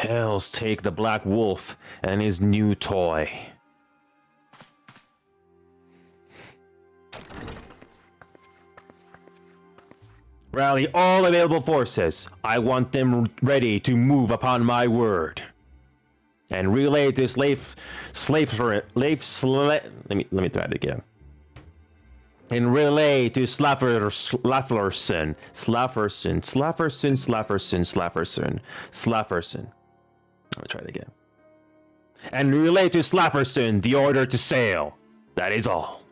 Hells take the Black Wolf and his new toy. Rally all available forces. I want them ready to move upon my word. And relay to let me try it again. And relay to Slafferson. Let me try it again. And relay to Slafferson the order to sail. That is all.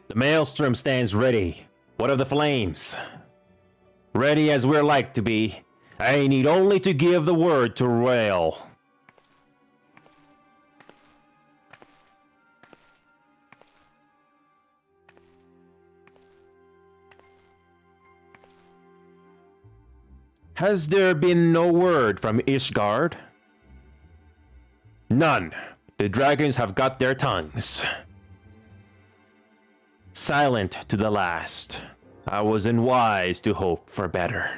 The maelstrom stands ready. What of the flames? Ready as we're like to be. I need only to give the word to rail. Has there been no word from Ishgard? None. The dragons have got their tongues. Silent to the last. I was unwise to hope for better.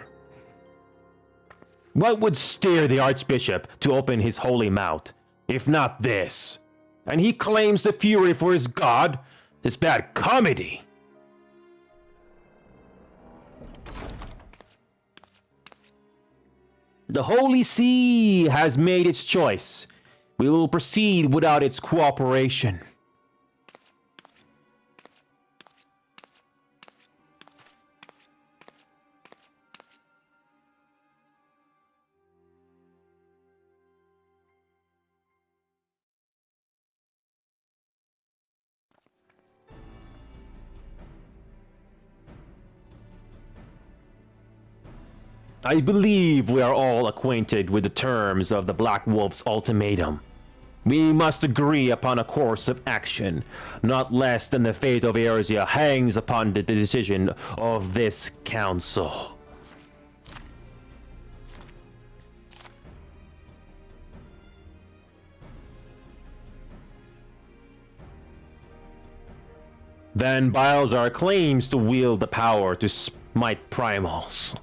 What would steer the Archbishop to open his holy mouth, if not this? And he claims the fury for his god? This bad comedy. The Holy See has made its choice. We will proceed without its cooperation. I believe we are all acquainted with the terms of the Black Wolf's ultimatum. We must agree upon a course of action, not less than the fate of Eorzea hangs upon the decision of this council. Van Bilzar claims to wield the power to smite primals.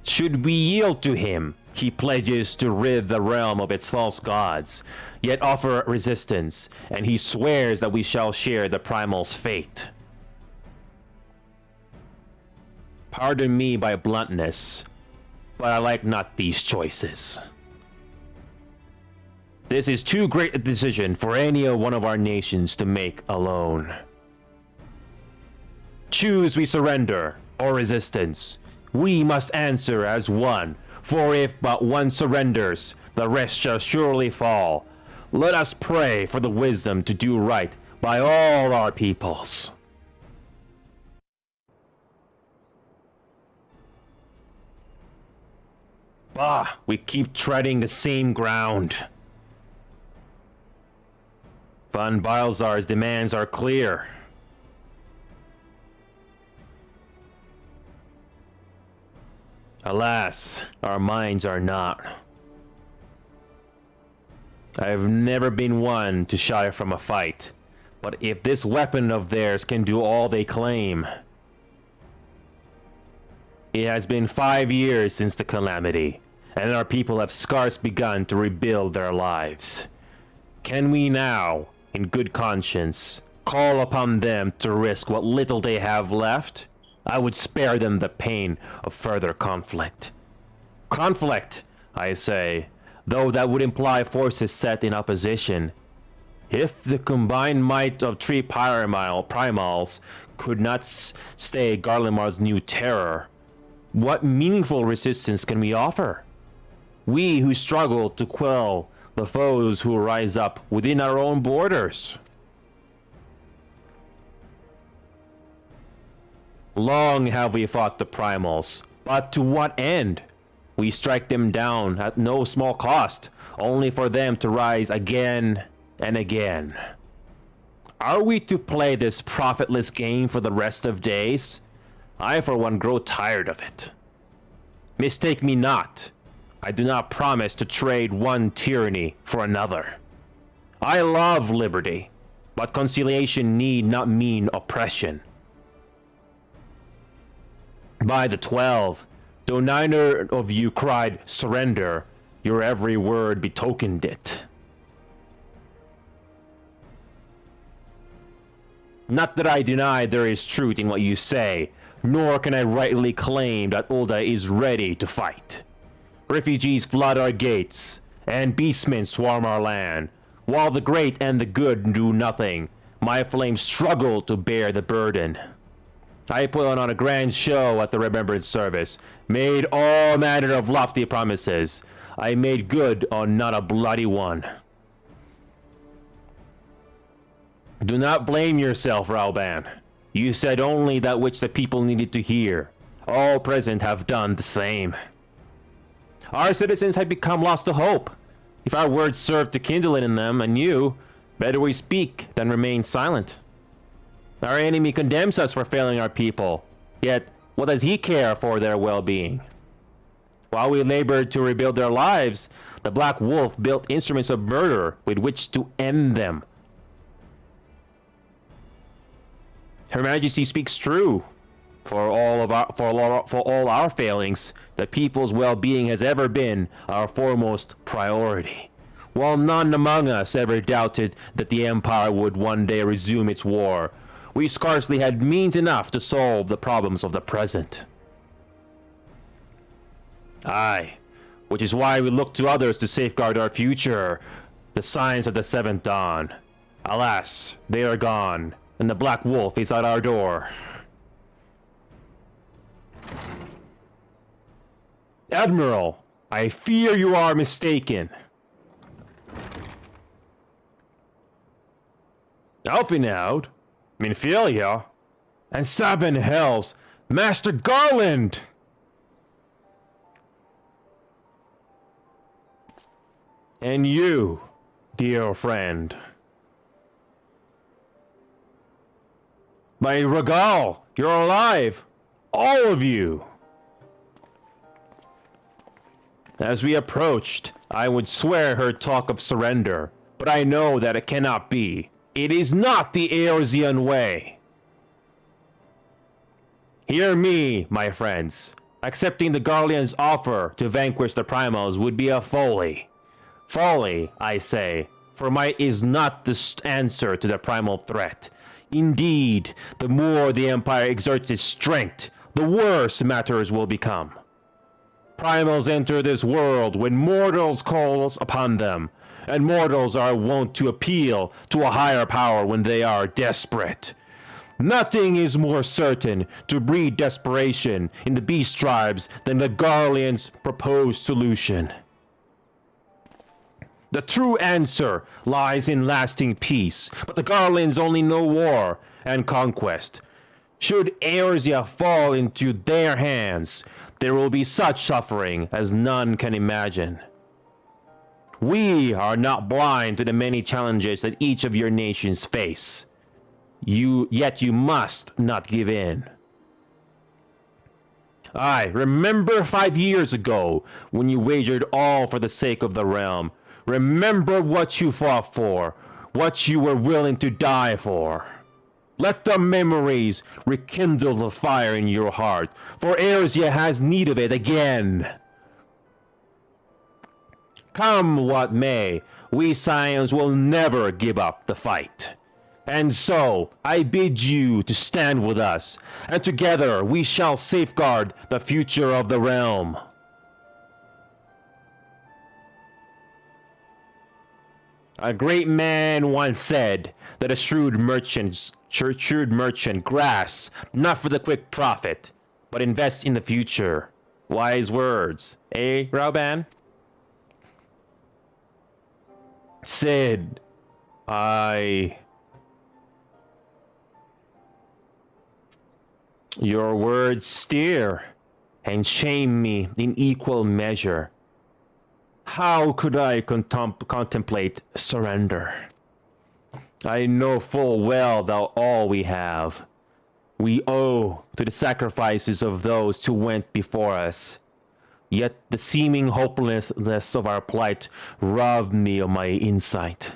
Should we yield to him, he pledges to rid the realm of its false gods, yet offer resistance, and he swears that we shall share the primal's fate. Pardon me my bluntness, but I like not these choices. This is too great a decision for any one of our nations to make alone. Choose we surrender, or resistance. We must answer as one, for if but one surrenders, the rest shall surely fall. Let us pray for the wisdom to do right by all our peoples. Bah, we keep treading the same ground. Van Bilzar's demands are clear. Alas, our minds are not. I have never been one to shy from a fight, but if this weapon of theirs can do all they claim... It has been 5 years since the calamity, and our people have scarce begun to rebuild their lives. Can we now, in good conscience, call upon them to risk what little they have left? I would spare them the pain of further conflict. Conflict, I say, though that would imply forces set in opposition. If the combined might of 3 primals could not stay Garlemald's new terror, what meaningful resistance can we offer? We who struggle to quell the foes who rise up within our own borders. Long have we fought the primals, but to what end? We strike them down at no small cost, only for them to rise again and again. Are we to play this profitless game for the rest of days? I for one grow tired of it. Mistake me not. I do not promise to trade one tyranny for another. I love liberty, but conciliation need not mean oppression. By the 12, though neither of you cried surrender, your every word betokened it. Not that I deny there is truth in what you say, nor can I rightly claim that Ulda is ready to fight. Refugees flood our gates, and beastmen swarm our land. While the great and the good do nothing, my flames struggle to bear the burden. I put on a grand show at the remembrance service, made all manner of lofty promises. I made good on not a bloody one. Do not blame yourself, Rauban. You said only that which the people needed to hear. All present have done the same. Our citizens have become lost to hope. If our words serve to kindle it in them anew, better we speak than remain silent. Our enemy condemns us for failing our people, yet what does he care for their well-being? While we labored to rebuild their lives, the Black Wolf built instruments of murder with which to end them. Her Majesty speaks true. For all our failings, the people's well-being has ever been our foremost priority. While none among us ever doubted that the Empire would one day resume its war, we scarcely had means enough to solve the problems of the present. Aye, which is why we look to others to safeguard our future, the signs of the Seventh Dawn. Alas, they are gone, and the Black Wolf is at our door. Admiral, I fear you are mistaken. Alphinaud, Minfilia, and seven hells, Master Garland! And you, dear friend. By Regal, you're alive! All of you! As we approached, I would swear her talk of surrender, but I know that it cannot be. It is not the Eorzean way. Hear me, my friends. Accepting the Garlean's offer to vanquish the Primals would be a folly. Folly, I say, for might is not the answer to the primal threat. Indeed, the more the Empire exerts its strength, the worse matters will become. Primals enter this world when mortals call upon them, and mortals are wont to appeal to a higher power when they are desperate. Nothing is more certain to breed desperation in the beast tribes than the Garlean's proposed solution. The true answer lies in lasting peace, but the Garleans only know war and conquest. Should Eorzea fall into their hands, there will be such suffering as none can imagine. We are not blind to the many challenges that each of your nations face. Yet you must not give in. I remember 5 years ago when you wagered all for the sake of the realm. Remember what you fought for, what you were willing to die for. Let the memories rekindle the fire in your heart, for Eorzea has need of it again. Come what may, we Scions will never give up the fight. And so, I bid you to stand with us, and together we shall safeguard the future of the realm. A great man once said that a shrewd merchant grasps not for the quick profit, but invests in the future. Wise words, eh, Rauban? Sid, your words steer and shame me in equal measure. How could I contemplate surrender? I know full well that all we have, we owe to the sacrifices of those who went before us. Yet the seeming hopelessness of our plight robbed me of my insight.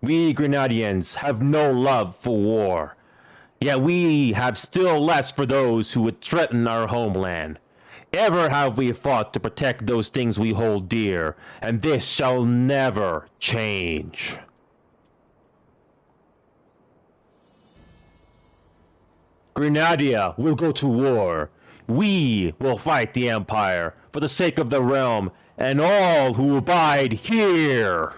We Grenadians have no love for war, yet we have still less for those who would threaten our homeland. Ever have we fought to protect those things we hold dear, and this shall never change. Grenadia will go to war. We will fight the Empire for the sake of the realm and all who abide here.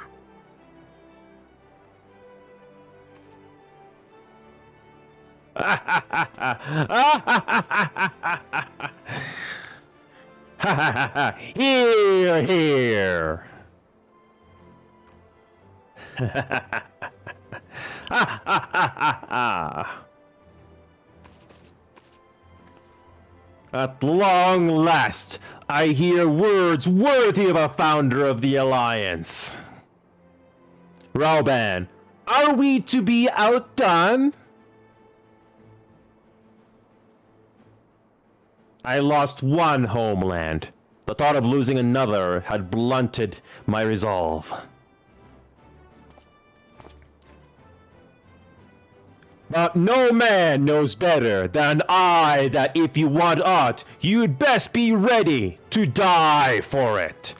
Here, here. At long last, I hear words worthy of a founder of the Alliance. Rauban, are we to be outdone? I lost one homeland. The thought of losing another had blunted my resolve. But no man knows better than I that if you want aught, you'd best be ready to die for it.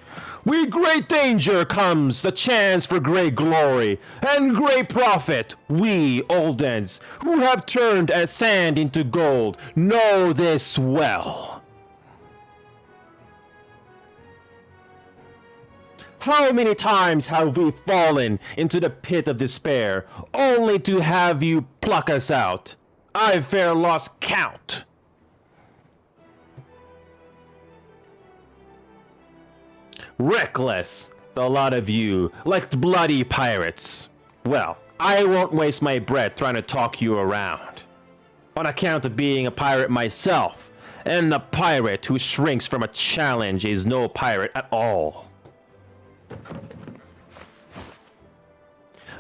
With great danger comes the chance for great glory and great profit. We Oldens, who have turned as sand into gold, know this well. How many times have we fallen into the pit of despair, only to have you pluck us out? I've fair lost count. Reckless, the lot of you, like bloody pirates. Well, I won't waste my breath trying to talk you around. On account of being a pirate myself, and the pirate who shrinks from a challenge is no pirate at all.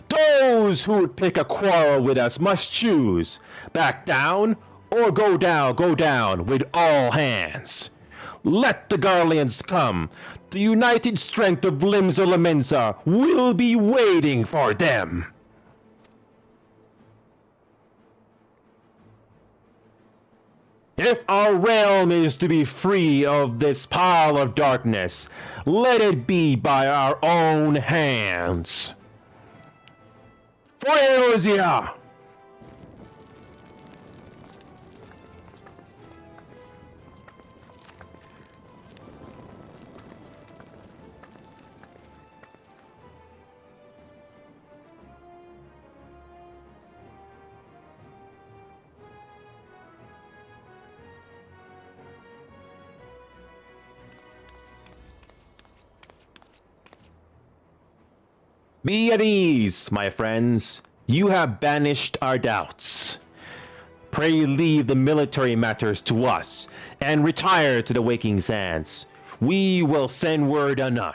Those who would pick a quarrel with us must choose, back down or go down with all hands. Let the Garleans come. The united strength of Limsa Lamensa will be waiting for them. If our realm is to be free of this pile of darkness, let it be by our own hands. For Eosia! Be at ease, my friends. You have banished our doubts. Pray leave the military matters to us, and retire to the waking sands. We will send word anon.